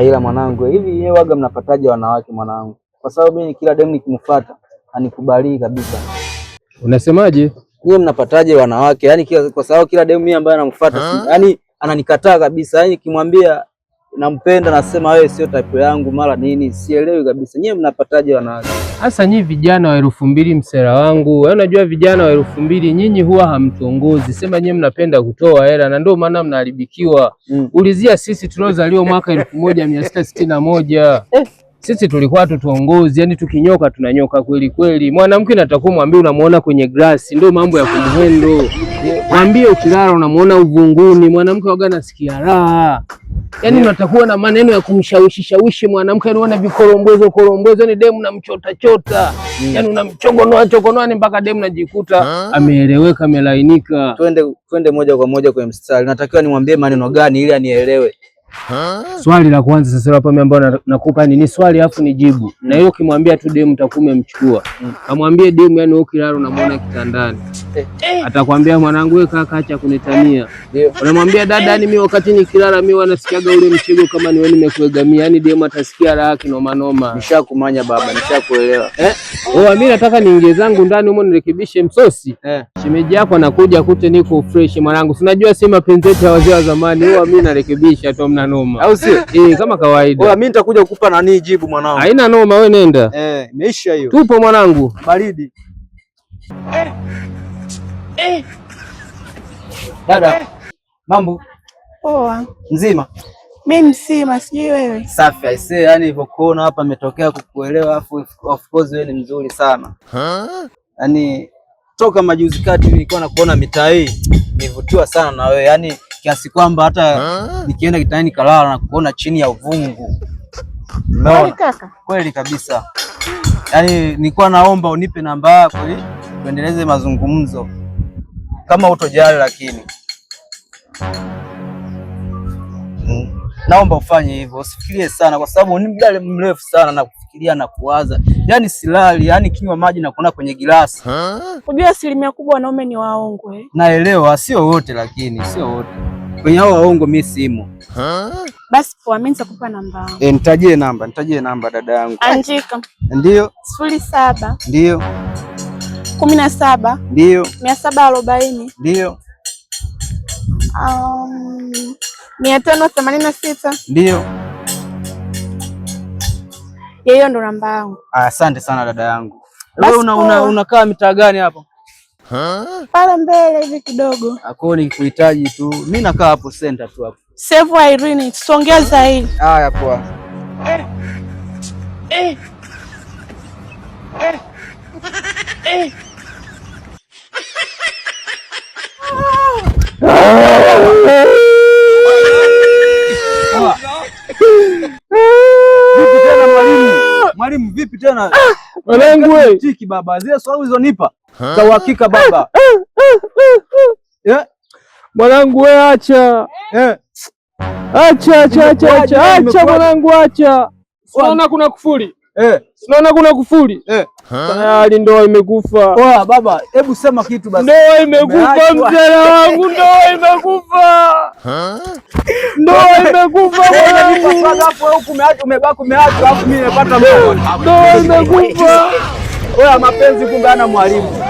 Ila mwanangu, hivi yeye waga mnapataje wanawake mwanangu? Kwa sababu mimi kila demu nikimfuata anikubali kabisa. Unasemaje? Yeye mnapataje wanawake? Yaani kwa sababu kila demu mimi ambaye anamfuata yaani ananikataa kabisa. Yaani nikimwambia nampenda nasema wewe sio type yangu mara nini, sielewi kabisa. Nyie mnapataje wanawake? Sasa nyinyi vijana wa 2000 msera wangu, wewe unajua vijana wa 2000 nyinyi huwa hamtongozi. Sema nyinyi mnapenda kutoa hela na ndio maana mnaharibikiwa. Ulizia sisi tuliozaliwa mwaka 1661. Sisi tulikuwa tutongozi, yani tukinyoka tunanyoka kweli kweli. Mwanamke natakuwa mwambie unamuona kwenye glasi, ndio mambo ya kumhendo. Mwambie ukilala unamuona uvunguni, mwanamke waga nasikia raha. Yaani unatakuwa na maneno ya kumshawishi mwanamke, anaona vikorombwezo, yani demu na mchota chota. Yaani unamchogonoa ni mpaka demu najikuta ameeleweka, amelainika. Twende moja kwa moja kwenye mstari. Natakiwa nimwambie maneno gani ili anielewe? Swali la kwanza sasa hapa mimi ambao nakupa ni swali afu nijibu. Na hiyo ukimwambia tu demu utakuwa umemchukua. Kamwambie demu yani wewe ukilala unamuona kitandani. Atakwambia mwanangu wewe kaka acha kunitania. Unamwambia dada yani mimi wakati nikilala mimi wanasikiaga ule mchego kama ni wewe nimekuegamia. Yani demu atasikia raha kinoma noma. Nishakumanya baba, nishakuelewa. Mimi nataka niingie zangu ndani huko nirekebishe msosi. Shemeji yako anakuja kute niko fresh mwanangu. Unajua si mapenzi yetu ya wazee wa zamani. Huwa mimi narekebisha tu noma. Au sio? Kama kawaida. Mimi nitakuja kukupa nani jibu mwanangu. Haina noma, wewe nenda. Imeisha hiyo. Tupo mwanangu. Baridi. Dada, mambo? Poa. Mzima? Mimi mzima, sijui wewe. Safi, aisee, yani nilipokuona hapa nimetokea kukuelewa, afu of course wewe ni mzuri sana. Yaani toka majuzi kati nilikuwa nakuona mitaa hii, nilivutiwa sana na wewe. Yaani kiasi kwamba hata nikienda kitani kalala na kuona chini ya uvungu. Kweli kaka? Kweli kabisa. Yaani nilikuwa naomba unipe namba yako ili tuendeleze mazungumzo. Kama utojali lakini. Naomba ufanye hivyo, usifikirie sana kwa sababu ni muda mrefu sana na kufikiria na kuwaza. Yaani silali, yaani kinywa maji na kuona kwenye gilasi. Unajua asilimia kubwa wanaume ni waongo Naelewa, sio wote lakini, sio wote. Kwenye hao waongo mimi simo. Basi poa, mimi nitakupa namba. Nitajie namba dada yangu. Andika. Ndio. 07. Ndio. 17. Ndio. 740. Ndio. 586. Ndio. Hiyo ndo namba yangu. Asante sana dada yangu. Wewe unakaa mitaa gani hapo? Pale mbele hivi kidogo. Akoni kuhitaji tu. Mimi nakaa hapo center tu hapo. Save Irene, tusongea zaidi. Haya poa. Vipi tena mwalimu? Mwalimu vipi tena? Mwanangu wewe. Tiki baba, zile swali ulizonipa za uhakika baba. Mwanangu wewe acha. Acha mwanangu acha. Unaona kuna kufuli? Unaona kuna kufuli? Tayari ndoa imekufa. Poa baba, hebu sema kitu basi. Ndoa imekufa mzee wangu, ndoa imekufa. Ndoa imekufa mwanangu. Hapo huku umebaki umeacha alafu mimi nimepata mdogo. Ndoa imekufa. Wewe mapenzi kumbe ana mwalimu.